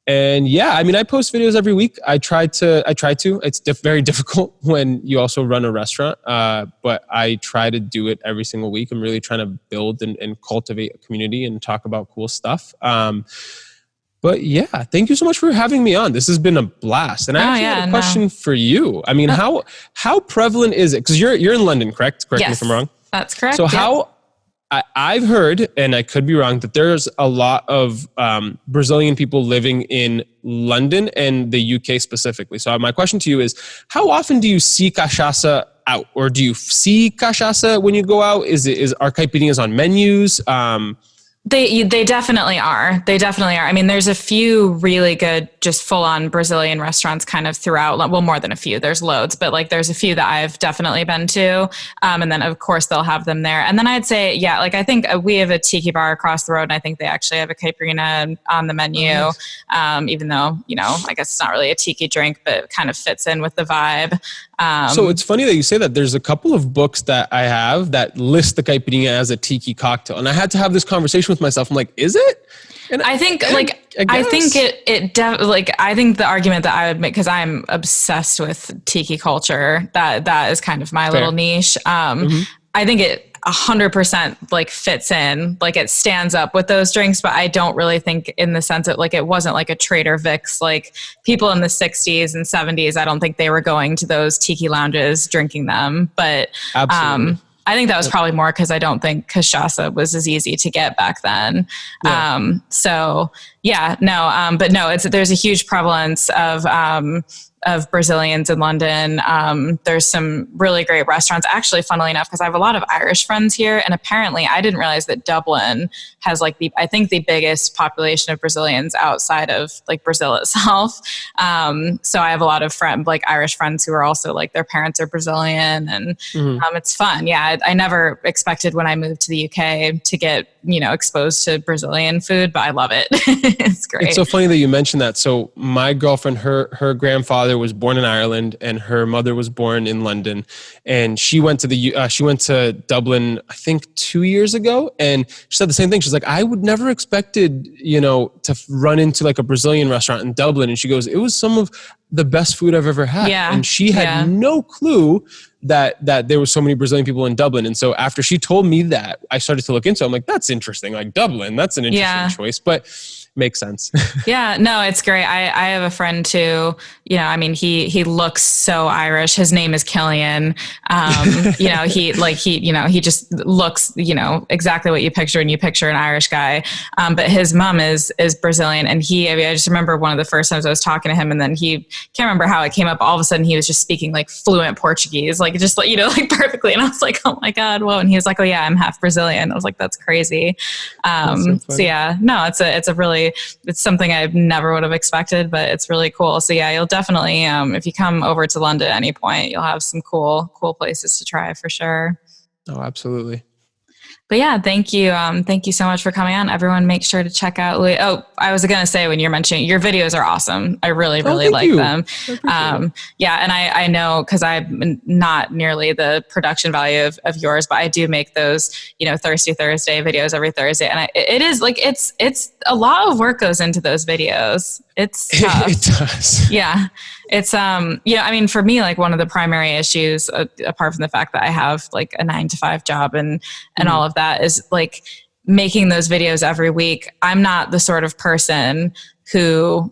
And yeah, I mean, I post videos every week. I try to. It's very difficult when you also run a restaurant, but I try to do it every single week. I'm really trying to build and cultivate a community and talk about cool stuff. But yeah, thank you so much for having me on. This has been a blast. And I actually had a question for you. I mean, how prevalent is it? Because you're in London, correct? Correct me if I'm wrong. That's correct. So I've heard, and I could be wrong, that there's a lot of Brazilian people living in London and the UK specifically. So my question to you is, how often do you see cachaça out? Or do you see cachaça when you go out? Are caipirinhas on menus? They definitely are. They definitely are. I mean, there's a few really good, just full on Brazilian restaurants kind of throughout. Well, more than a few. There's loads, but like there's a few that I've definitely been to. And then of course they'll have them there. And then I'd say, yeah, like I think we have a tiki bar across the road, and I think they actually have a caipirinha on the menu. Oh, nice. Even though, I guess it's not really a tiki drink, but it kind of fits in with the vibe. So it's funny that you say that. There's a couple of books that I have that list the caipirinha as a tiki cocktail, and I had to have this conversation with myself. I'm like, is it? And I think the argument that I would make, because I'm obsessed with tiki culture, that is kind of my little niche. I think it 100% like fits in, like it stands up with those drinks, but I don't really think in the sense that like it wasn't like a Trader Vic's, like people in the 60s and 70s, I don't think they were going to those tiki lounges drinking them. But absolutely. I think that was probably more because I don't think cachaça was as easy to get back then. Yeah. But no, there's a huge prevalence of Brazilians in London. There's some really great restaurants. Actually, funnily enough, because I have a lot of Irish friends here, and apparently I didn't realize that Dublin has like the biggest population of Brazilians outside of like Brazil itself. So I have a lot of Irish friends who are also like their parents are Brazilian, and it's fun. Yeah, I never expected when I moved to the UK to get exposed to Brazilian food, but I love it. It's great. It's so funny that you mentioned that. So my girlfriend, her grandfather was born in Ireland, and her mother was born in London, and she went to Dublin, I think 2 years ago, and she said the same thing. She's like, I would never expected, to run into like a Brazilian restaurant in Dublin, and she goes, it was some of the best food I've ever had. Yeah. And she had no clue that there was so many Brazilian people in Dublin. And so after she told me that, I started to look into it. I'm like, that's interesting. Like Dublin, that's an interesting choice, but makes sense. Yeah, no, it's great. I have a friend too, he looks so Irish. His name is Killian. He just looks, exactly what you picture when you picture an Irish guy. But his mom is Brazilian. And I just remember one of the first times I was talking to him, and then can't remember how it came up. All of a sudden he was just speaking like fluent Portuguese, like just like, like perfectly. And I was like, oh my God, whoa. And he was like, oh yeah, I'm half Brazilian. I was like, that's crazy. So yeah, no, it's something I never would have expected, but it's really cool. So yeah, you'll definitely, if you come over to London at any point, you'll have some cool places to try for sure. Oh, absolutely. But yeah, thank you. Thank you so much for coming on. Everyone make sure to check out Louis. Oh, I was going to say, when you're mentioning your videos are awesome. I really like them. Yeah. And I know, cause I'm not nearly the production value of yours, but I do make those, Thirsty Thursday videos every Thursday. And it is like, it's a lot of work goes into those videos. It's tough. It does. Yeah. It's, for me, like one of the primary issues, apart from the fact that I have like a 9-to-5 job and all of that, is like making those videos every week. I'm not the sort of person who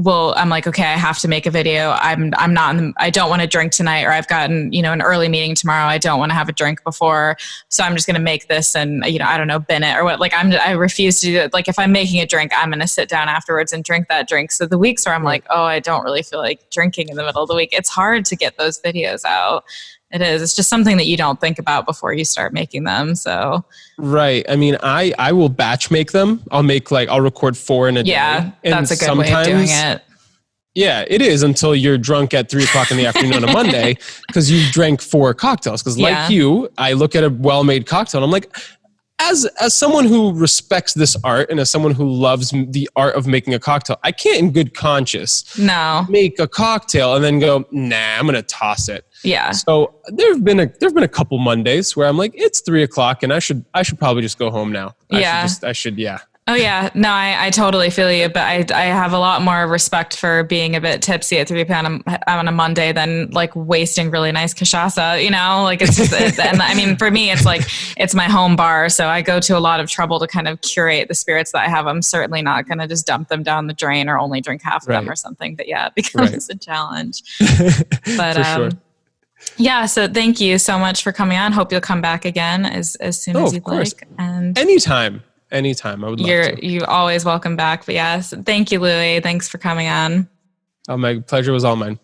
I'm like, okay, I have to make a video. I don't want to drink tonight, or I've gotten, an early meeting tomorrow. I don't want to have a drink before. So I'm just going to make this and, I don't know, bin it or what. Like I refuse to do it. Like if I'm making a drink, I'm going to sit down afterwards and drink that drink. So the weeks where I'm like, oh, I don't really feel like drinking in the middle of the week, it's hard to get those videos out. It is. It's just something that you don't think about before you start making them. So. Right. I mean, I will batch make them. I'll record 4 in a day. Yeah. That's a good way of doing it. Yeah, it is, until you're drunk at 3:00 in the afternoon on a Monday because you drank 4 cocktails. Because like you, I look at a well-made cocktail and I'm like, as someone who respects this art and as someone who loves the art of making a cocktail, I can't in good conscience make a cocktail and then go, nah, I'm going to toss it. Yeah. So there've been a couple Mondays where I'm like, it's 3:00 and I should probably just go home now. I should. Oh yeah. No, I totally feel you, but I have a lot more respect for being a bit tipsy at 3 p.m. on a Monday than like wasting really nice cachaça, like it's just, and I mean, for me, it's like, it's my home bar. So I go to a lot of trouble to kind of curate the spirits that I have. I'm certainly not going to just dump them down the drain or only drink half of them or something, but yeah, it becomes a challenge. But, for sure. Yeah. So thank you so much for coming on. Hope you'll come back again as soon as you'd like. And Anytime. I would love to. You're always welcome back. But yes, thank you, Louis. Thanks for coming on. Oh, my pleasure was all mine.